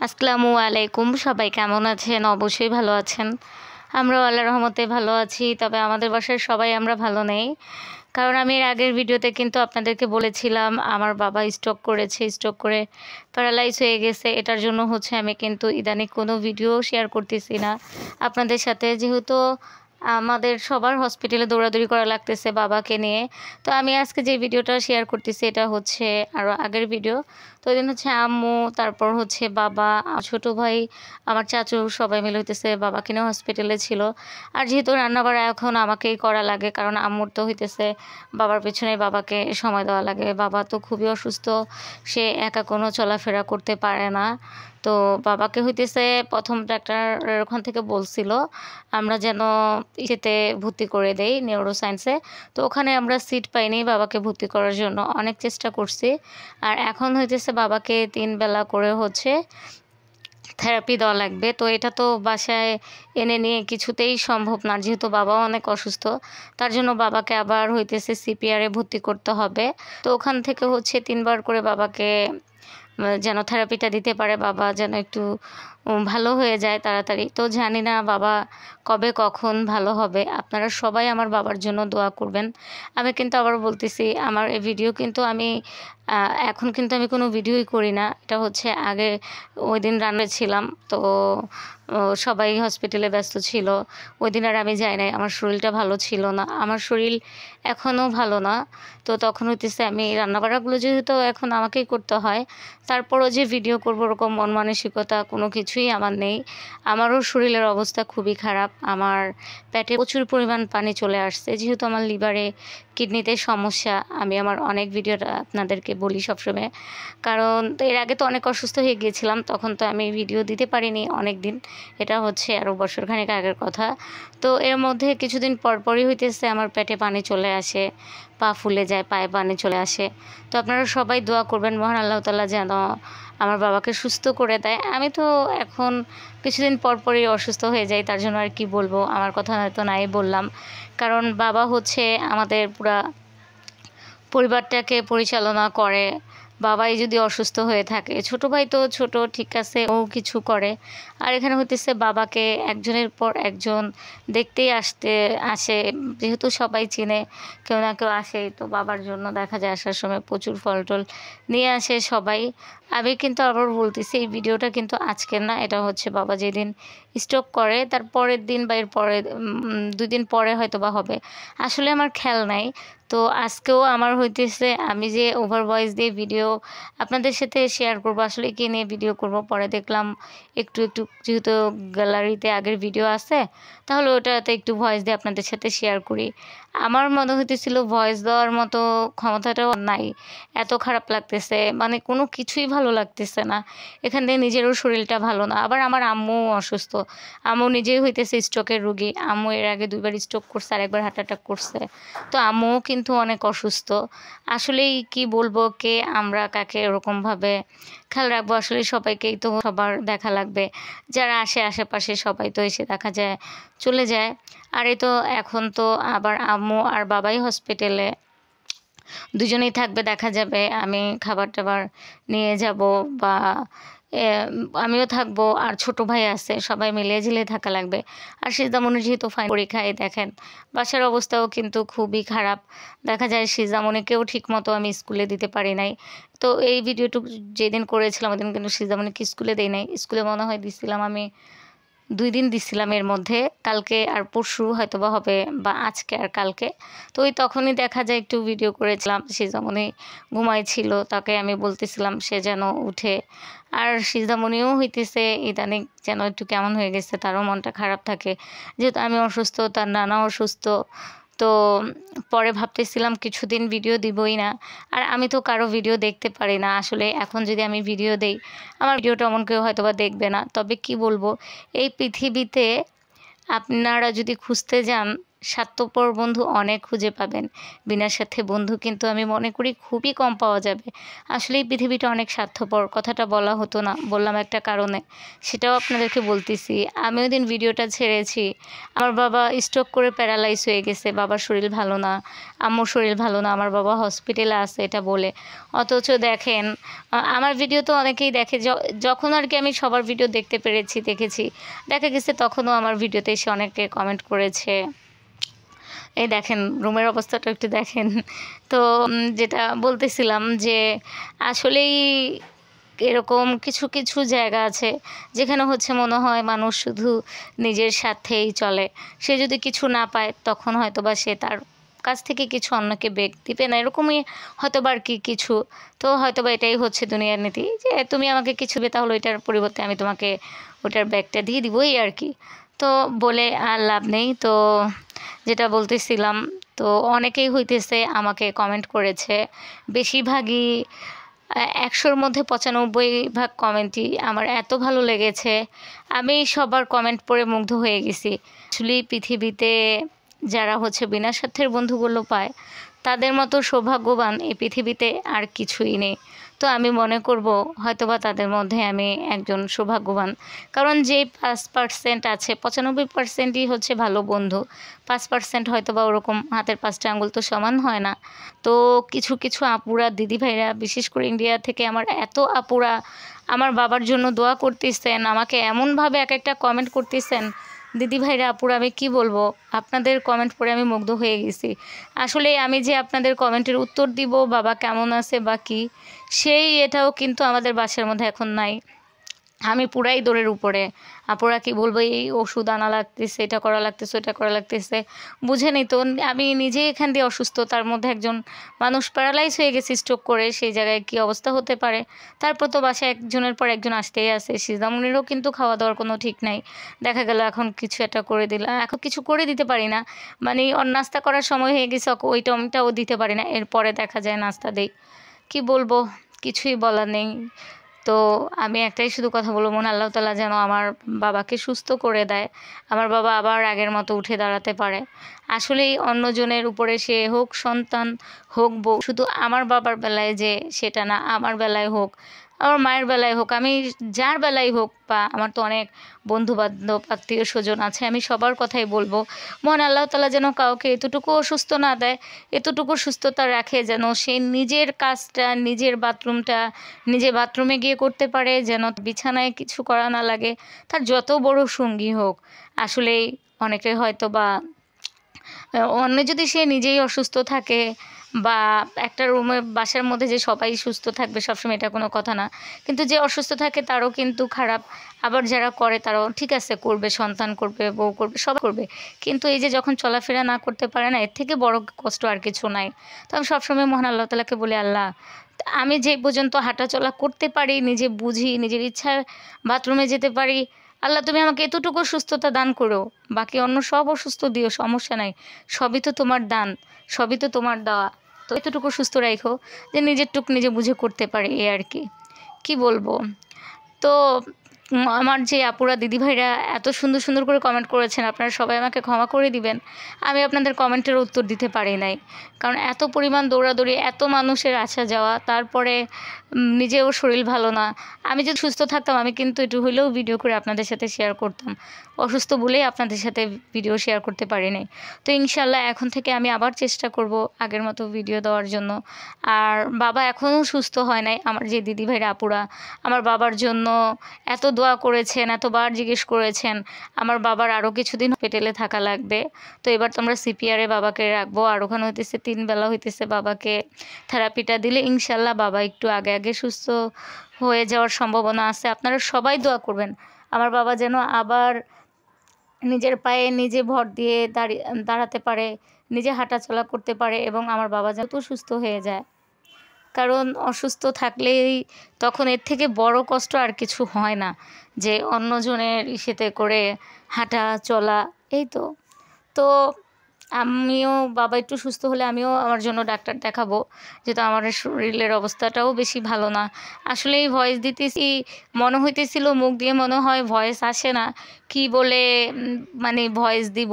আসসালামু আলাইকুম। সবাই কেমন আছেন? অবশ্যই ভালো আছেন। আমরাও আল্লাহর রহমতে ভালো আছি। তবে আমাদের বাসার সবাই আমরা ভালো নেই। কারণ আমি এর আগের ভিডিওতে কিন্তু আপনাদেরকে বলেছিলাম আমার বাবা স্ট্রোক করেছে। স্ট্রোক করে প্যারালাইজ হয়ে গেছে। এটার জন্য আমি কিন্তু ইদানিং কোনো ভিডিও শেয়ার করতেছি না আপনাদের সাথে। যেহেতু আমাদের সবার হসপিটালে দৌড়াদৌড়ি করা লাগতেছে বাবাকে নিয়ে। তো আমি আজকে যে ভিডিওটা শেয়ার করতেছি এটা আরও আগের ভিডিও। তো ওই দিন আম্মু, তারপর বাবা, ছোট ভাই, আমার চাচু সবাই মিলে বাবাকে নিয়ে হসপিটালে ছিল। আর যেহেতু রান্নাবাড়া এখন আমাকেই করা লাগে, কারণ আম্মুর তো বাবার পেছনে বাবাকে সময় দেওয়া লাগে। বাবা তো খুবই অসুস্থ, সে একা কোনো চলাফেরা করতে পারে না। তো বাবাকে প্রথম ডাক্তার ওখান থেকে বলছিল আমরা যেন ইসেতে ভর্তি করে দেই, নিউরোসায়েন্সে। তো ওখানে আমরা সিট পাইনি বাবাকে ভর্তি করার জন্য, অনেক চেষ্টা করছি। আর এখন বাবাকে 3 বেলা করে থেরাপি দেওয়া লাগবে। তো এটা তো বাসায় এনে নিয়ে কিছুতেই সম্ভব না, যেহেতু বাবাও অনেক অসুস্থ। তার জন্য বাবাকে আবার সিপিআরে ভর্তি করতে হবে। তো ওখান থেকে 3 বার করে বাবাকে যেন থেরাপিটা দিতে পারে, বাবা যেন একটু ভালো হয়ে যায় তাড়াতাড়ি। তো জানি না বাবা কবে কখন ভালো হবে। আপনারা সবাই আমার বাবার জন্য দোয়া করবেন। আমি কিন্তু আবার বলতেছি, আমার এই ভিডিও কিন্তু আমি এখন কিন্তু আমি কোনো ভিডিওই করি না। এটা আগে ওই দিন রান্নায় ছিলাম, তো সবাই হসপিটালে ব্যস্ত ছিল। ওই দিন আর আমি যাই নাই, আমার শরীরটা ভালো ছিল না। আমার শরীর এখনও ভালো না। তো তখন আমি রান্নাবাড়াগুলো যেহেতু এখন আমাকেই করতে হয়, তারপরও যে ভিডিও করবো ওরকম মন মানসিকতা কোনো কিছুই আমার নেই। আমারও শরীরের অবস্থা খুবই খারাপ। আমার পেটে প্রচুর পরিমাণ পানি চলে আসছে, যেহেতু আমার লিভারে, কিডনিতে সমস্যা। আমি আমার অনেক ভিডিওটা আপনাদেরকে বলি সবসময়, কারণ এর আগে তো অনেক অসুস্থ হয়ে গিয়েছিলাম, তখন তো আমি ভিডিও দিতে পারিনি অনেক দিন। এটা আরও বছরখানেক আগের কথা। তো এর মধ্যে কিছুদিন পরপরই আমার পেটে পানি চলে আসে, পা ফুলে যায়, পায়ে পানি চলে আসে। তো আপনারা সবাই দোয়া করবেন মহান আল্লাহ তাআলা যেন আমার বাবাকে সুস্থ করে দেয়। আমি তো এখন কিছুদিন পরপরই অসুস্থ হয়ে যাই, তার জন্য আর কি বলবো, আমার কথা হয়তো নাই বললাম। কারণ বাবা আমাদের পুরা পরিবারটাকে পরিচালনা করে। বাবাই যদি অসুস্থ হয়ে থাকে, ছোট ভাই তো ছোট, ঠিক আছে, ও কিছু করে। আর এখানে বাবাকে একজনের পর একজন দেখতেই আসে, যেহেতু সবাই চিনে, কেউ না কেউ আসেই। তো বাবার জন্য দেখা যায় আসার সময় প্রচুর ফল টল নিয়ে আসে সবাই। আমি কিন্তু আবার বলতেছি, এই ভিডিওটা কিন্তু আজকের না, এটা বাবা যেদিন স্ট্রোক করে তার পরের দিন বা এর পরে 2 দিন পরে হয়তো বা হবে। আসলে আমার খেয়াল নাই। তো আজকেও আমার আমি যে ওভার ভয়েস দিয়ে ভিডিও আপনাদের সাথে শেয়ার করব, আসলে কি নিয়ে ভিডিও করব, পরে দেখলাম একটু একটু যেহেতু গ্যালারিতে আগের ভিডিও আছে, তাহলে ওটাতে একটু ভয়েস দিয়ে আপনাদের সাথে শেয়ার করি। আমার মনে হইতেছিল ভয়েস দেওয়ার মতো ক্ষমতাটাও নাই, এত খারাপ লাগতেছে, মানে কোনো কিছুই ভালো লাগতেছে না। এখান থেকে নিজেরও শরীরটা ভালো না, আবার আমার আম্মুও অসুস্থ। আম্মু নিজেই স্ট্রোকের রুগী। আম্মু এর আগে 2 বার স্ট্রোক করছে, আর একবার হার্ট অ্যাটাক করছে। তো আম্মুও কিন্তু অনেক অসুস্থ। আসলেই কি বলবো, কে আমরা কাকে এরকমভাবে খেয়াল রাখবো? আসলে সবাইকেই তো সবার দেখা লাগবে। যারা আশেপাশে সবাই তো এসে দেখা যায় চলে যায়। আর এই তো এখন তো আবার আম্মু আর বাবাই হসপিটালে, দুজনেই থাকবে। দেখা যাবে আমি খাবার টাবার নিয়ে যাব, বা আমিও থাকবো, আর ছোট ভাই আছে, সবাই মিলে ঝিলে থাকা লাগবে। আর সিজামনির যেহেতু ফাইনাল পরীক্ষায়, দেখেন বাসার অবস্থাও কিন্তু খুবই খারাপ। দেখা যায় সিজামনিকেও ঠিক মতো আমি স্কুলে দিতে পারি নাই। তো এই ভিডিওটুকু যেদিন করেছিলাম ওই দিন কিন্তু সিজামনিকে স্কুলে দেই নাই। স্কুলে মনে হয় দিছিলাম আমি 2 দিন দিছিলাম, এর মধ্যে কালকে আর পরশু হয়তো বা হবে, বা আজকে আর কালকে। তো ওই তখনই দেখা যায় একটু ভিডিও করেছিলাম, সিজামনি ঘুমাইছিল, তাকে আমি বলতেছিলাম সে যেন উঠে। আর সিজামনিও ইদানিং যেন একটু কেমন হয়ে গেছে, তারও মনটা খারাপ থাকে, যেহেতু আমি অসুস্থ, তার নানাও অসুস্থ। তো পরে ভাবতেছিলাম কিছুদিন ভিডিও দিবই না। আর আমি তো কারো ভিডিও দেখতে পারি না আসলে। এখন যদি আমি ভিডিও দেই, আমার ভিডিওটা এমন কেউ হয়তো বা দেখবে না। তবে কি বলবো, এই পৃথিবীতে আপনারা যদি খুঁজতে যান, স্বার্থপর বন্ধু অনেক খুঁজে পাবেন, বিনা স্বার্থে বন্ধু কিন্তু আমি মনে করি খুবই কম পাওয়া যাবে। আসলে এই পৃথিবীটা অনেক স্বার্থপর, কথাটা বলা হতো না, বললাম একটা কারণে, সেটাও আপনাদেরকে বলতেছি। আমি ওই দিন ভিডিওটা ছেড়েছি, আমার বাবা স্ট্রোক করে প্যারালাইজ হয়ে গেছে, বাবার শরীর ভালো না, আম্মুর শরীর ভালো না, আমার বাবা হসপিটালে আছে এটা বলে। অথচ দেখেন আমার ভিডিও তো অনেকেই দেখে, যখন আর কি আমি সবার ভিডিও দেখতে দেখেছি, দেখা গেছে তখনও আমার ভিডিওতে এসে অনেকে কমেন্ট করেছে। এই দেখেন রুমের অবস্থাটা একটু দেখেন। তো যেটা বলতেছিলাম যে আসলেই এরকম কিছু কিছু জায়গা আছে যেখানে হচ্ছে মনে হয় মানুষ শুধু নিজের স্বার্থেই চলে। সে যদি কিছু না পায় তখন হয়তো বা সে তার কাছ থেকে কিছু অন্যকে বেগ দিবে না, এরকমই হয়তো বা আর কি কিছু। তো হয়তো বা এটাই হচ্ছে দুনিয়ার নীতি, যে তুমি আমাকে কিছু দেবে তাহলে এটার পরিবর্তে আমি তোমাকে ওটার ব্যাগটা দিয়ে দিবই আর কি। তো বলে আর লাভ নেই। তো যেটা বলতেছিলাম, তো অনেকেই হইতেছে আমাকে কমেন্ট করেছে, বেশিরভাগই ১০০-র মধ্যে ৯৫ ভাগ কমেন্টই আমার এত ভালো লেগেছে, আমি সবার কমেন্ট পড়ে মুগ্ধ হয়ে গেছি। আসলে পৃথিবীতে যারা হচ্ছে বিনা স্বার্থের বন্ধুগুলো পায়, তাদের মতো সৌভাগ্যবান এই পৃথিবীতে আর কিছুই নেই। তো আমি মনে করব হয়তোবা তাদের মধ্যে আমি একজন সৌভাগ্যবান। কারণ যে ৫% আছে, ৯৫%ই হচ্ছে ভালো বন্ধু, ৫% হয়তোবা ওরকম হাতের ৫টা আঙুল তো সমান হয় না। তো কিছু কিছু আপুরা, দিদিভাইরা, বিশেষ করে ইন্ডিয়া থেকে আমার এত আপুরা আমার বাবার জন্য দোয়া করতেছেন, আমাকে এমনভাবে এক একটা কমেন্ট করতেছেন, দিদিভাইরা, আপুরা, আমি কি বলবো, আপনাদের কমেন্ট পড়ে আমি মুগ্ধ হয়ে গেছি। আসলে আমি যে আপনাদের কমেন্টের উত্তর দিব বাবা কেমন আছে বা কী, এটাও কিন্তু আমাদের বাসার মধ্যে এখন নাই। আমি পুরাই দৌড়ের উপরে। আপুরা কি বলবো, এই ওষুধ আনা লাগতেছে, এটা করা লাগতেছে, ওটা করা লাগতেছে, বুঝেনি তো। আমি নিজে এখান দিয়ে অসুস্থ, তার মধ্যে একজন মানুষ প্যারালাইজ হয়ে গেছে স্ট্রোক করে, সেই জায়গায় কী অবস্থা হতে পারে। তারপর তো বাসায় একজনের পর একজন আসতেই আছে, সিজামনিরও কিন্তু খাওয়া দাওয়ার কোনো ঠিক নাই। দেখা গেল এখন কিছু একটা করে দিলাম, এখন কিছু করে দিতে পারি না, মানে ওর নাস্তা করার সময় হয়ে গেছে, ওই টাইমটাও দিতে পারি না, এরপরে দেখা যায় নাস্তা দেই। কি বলবো, কিছুই বলার নেই। তো আমি একটাই শুধু কথা বলবো, মনে আল্লাহ তাআলা যেন আমার বাবাকে সুস্থ করে দেয়, আমার বাবা আবার আগের মতো উঠে দাঁড়াতে পারে। আসলেই অন্যজনের উপরে, সে হোক সন্তান, হোক বউ, শুধু আমার বাবার বেলায় যে সেটা না, আমার বেলায় হোক, আমার মায়ের বেলায় হোক, আমি যার বেলায় হোক, বা আমার তো অনেক বন্ধুবান্ধব, আত্মীয় স্বজন আছে, আমি সবার কথাই বলবো, মহান আল্লাহ তাআলা যেন কাউকে এতটুকু অসুস্থ না দেয়, এতটুকু সুস্থতা রাখে যেন সে নিজের কাজটা, নিজের বাথরুমটা নিজে বাথরুমে গিয়ে করতে পারে, যেন বিছানায় কিছু করা না লাগে, তার যত বড় সঙ্গী হোক। আসলেই অনেকে হয়তো বা অন্য, যদি সে নিজেই অসুস্থ থাকে, বা একটা রুমে বাসার মধ্যে যে সবাই সুস্থ থাকবে সবসময় এটা কোনো কথা না, কিন্তু যে অসুস্থ থাকে তারও কিন্তু খারাপ। আবার যারা করে তারাও ঠিক আছে, করবে, সন্তান করবে, বউ করবে, সব করবে, কিন্তু এই যে যখন চলাফেরা না করতে পারে না, এর থেকে বড় কষ্ট আর কিছু নাই। তো আমি সবসময় মহান আল্লাহ তাআলাকে বলি, আল্লাহ আমি যে পর্যন্ত হাঁটাচলা করতে পারি, নিজে বুঝি, নিজের ইচ্ছায় বাথরুমে যেতে পারি, আল্লাহ তুমি আমাকে এতটুকু সুস্থতা দান করো, বাকি অন্য সব অসুস্থ দিও, সমস্যা নাই, সবই তো তোমার দান, সবই তো তোমার দেওয়া। তো এতটুকু সুস্থ রাখো যে নিজের টুক নিজে বুঝে করতে পারি, এই আর কি। কি বলবো। তো আমার যে আপুরা, দিদিভাইরা এত সুন্দর সুন্দর করে কমেন্ট করেছেন, আপনারা সবাই আমাকে ক্ষমা করে দিবেন, আমি আপনাদের কমেন্টের উত্তর দিতে পারি নাই। কারণ এত পরিমাণ দৌড়াদৌড়ি, এত মানুষের আসা যাওয়া, তারপরে নিজেও শরীর ভালো না। আমি যদি সুস্থ থাকতাম আমি কিন্তু একটু হইলেও ভিডিও করে আপনাদের সাথে শেয়ার করতাম, অসুস্থ বলেই আপনাদের সাথে ভিডিও শেয়ার করতে পারি নাই। তো ইনশাল্লাহ এখন থেকে আমি আবার চেষ্টা করব আগের মতো ভিডিও দেওয়ার জন্য। আর বাবা এখনও সুস্থ হয় নাই, আমার যে দিদিভাইরা, আপুরা আমার বাবার জন্য এত দোয়া করেছেন, এতবার জিজ্ঞেস করেছেন। আমার বাবার আরও কিছুদিন পেটেলে থাকা লাগবে। তো এবার তো আমরা সিপিআরে বাবাকে রাখবো, আর ওখানে হইতেছে 3 বেলা হইতেছে বাবাকে থেরাপিটা দিলে ইনশাল্লাহ বাবা একটু আগে আগে সুস্থ হয়ে যাওয়ার সম্ভাবনা আছে। আপনারা সবাই দোয়া করবেন আমার বাবা যেন আবার নিজের পায়ে নিজে ভর দিয়ে দাঁড়াতে পারে, নিজে হাঁটাচলা করতে পারে, এবং আমার বাবা যেন সুস্থ হয়ে যায়। কারণ অসুস্থ থাকলেই তখন এর থেকে বড় কষ্ট আর কিছু হয় না, যে অন্যজনের ইসেতে করে হাঁটা চলা, এই তো। তো আমিও বাবা একটু সুস্থ হলে আমিও আমার জন্য ডাক্তার দেখাবো, যেহেতু আমার শরীরের অবস্থাটাও বেশি ভালো না। আসলে এই ভয়েস দিতেছি, মনে হইতেছিল মুখ দিয়ে মনে হয় ভয়েস আসে না, কি বলে মানে ভয়েস দিব।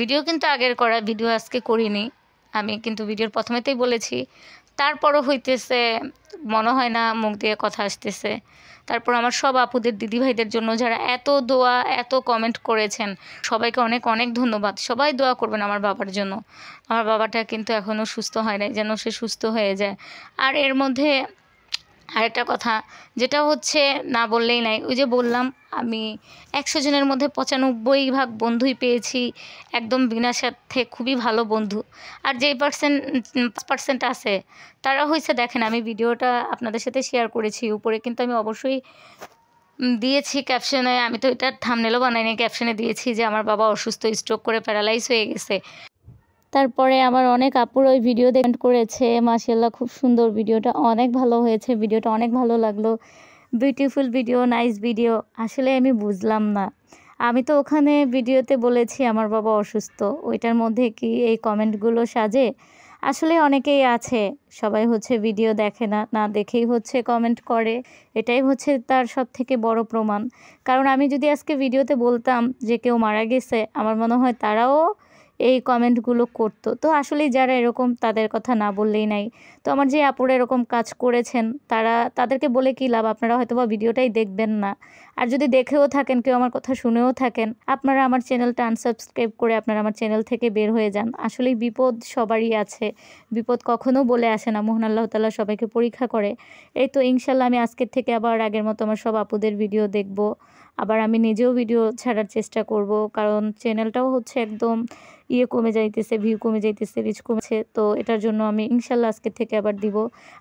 ভিডিও কিন্তু আগের করা, ভিডিও আজকে করিনি। আমি কিন্তু ভিডিওর প্রথমেতেই বলেছি, তারপরও হইতেছে মনে হয় না মুখ দিয়ে কথা আসতেছে। তারপর আমার সব আপুদের দিদিভাইদের জন্য যারা এত দোয়া এত কমেন্ট করেছেন, সবাইকে অনেক অনেক ধন্যবাদ। সবাই দোয়া করবেন আমার বাবার জন্য। আমার বাবাটা কিন্তু এখনও সুস্থ হয় নাই, যেন সে সুস্থ হয়ে যায়। আর এর মধ্যে আরেকটা কথা যেটা হচ্ছে, না বললেই নাই, ওই যে বললাম আমি 100 জনের মধ্যে 95 ভাগ বন্ধুই পেয়েছি একদম বিনা স্বার্থে খুবই ভালো বন্ধু। আর যেই 5% আছে তারা হয়েছে, দেখেন আমি ভিডিওটা আপনাদের সাথে শেয়ার করেছি, উপরে কিন্তু আমি অবশ্যই দিয়েছি ক্যাপশনে, আমি তো এটার থাম্বনেলও বানাইনি, ক্যাপশনে দিয়েছি যে আমার বাবা অসুস্থ, স্ট্রোক করে প্যারালাইজ হয়ে গেছে। তারপরে আমার অনেক আপুর ওই ভিডিও কমেন্ট করেছে, মাশাআল্লাহ খুব সুন্দর, ভিডিওটা অনেক ভালো হয়েছে, ভিডিওটা অনেক ভালো লাগলো, বিউটিফুল ভিডিও, নাইস ভিডিও। আসলে আমি বুঝলাম না, আমি তো ওখানে ভিডিওতে বলেছি আমার বাবা অসুস্থ, ওইটার মধ্যে কি এই কমেন্টগুলো সাজে? আসলে অনেকেই আছে, সবাই হচ্ছে ভিডিও দেখে না, না দেখেই হচ্ছে কমেন্ট করে, এটাই হচ্ছে তার সবথেকে বড় প্রমাণ। কারণ আমি যদি আজকে ভিডিওতে বলতাম যে কেউ মারা গেছে, আমার মনে হয় তারাও এই কমেন্টগুলো করতো। তো আসলেই যারা এরকম, তাদের কথা না বললেই নাই। তো আমার যে আপুরা এরকম কাজ করেছেন, তাদেরকে বলে কী লাভ? আপনারা হয়তোবা ভিডিওটাই দেখবেন না। আর যদি দেখেও থাকেন, কেউ আমার কথা শুনেও থাকেন, আপনারা আমার চ্যানেলটা আনসাবস্ক্রাইব করে আপনারা আমার চ্যানেল থেকে বের হয়ে যান। আসলেই বিপদ সবারই আছে, বিপদ কখনো বলে আসে না, মহান আল্লাহ তাআলা সবাইকে পরীক্ষা করে। এই তো ইনশাল্লাহ আমি আজকের থেকে আবার আগের মতো আমার সব আপুদের ভিডিও দেখব, আবার আমি নিজেও ভিডিও ছাড়ার চেষ্টা করব। কারণ চ্যানেলটাও হচ্ছে একদম কমে যাইতেছে, ভিউ কমে যাইতেছে, রিচ কমেছে। তো এটার জন্য আমি ইনশাল্লাহ আজকের থেকে আবার দিব।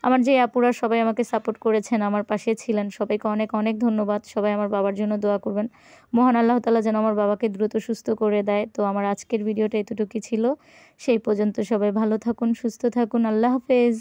আমার যে আপুরা সবাই আমাকে সাপোর্ট করেছেন, আমার পাশে ছিলেন, সবাইকে অনেক অনেক ধন্যবাদ। সবাই আমার বাবার জন্য দোয়া করবেন, মহান আল্লাহ তাআলা যেন আমার বাবাকে দ্রুত সুস্থ করে দেয়। তো আমার আজকের ভিডিওটা এতটুকুই ছিল, সেই পর্যন্ত সবাই ভালো থাকুন, সুস্থ থাকুন, আল্লাহ হাফেজ।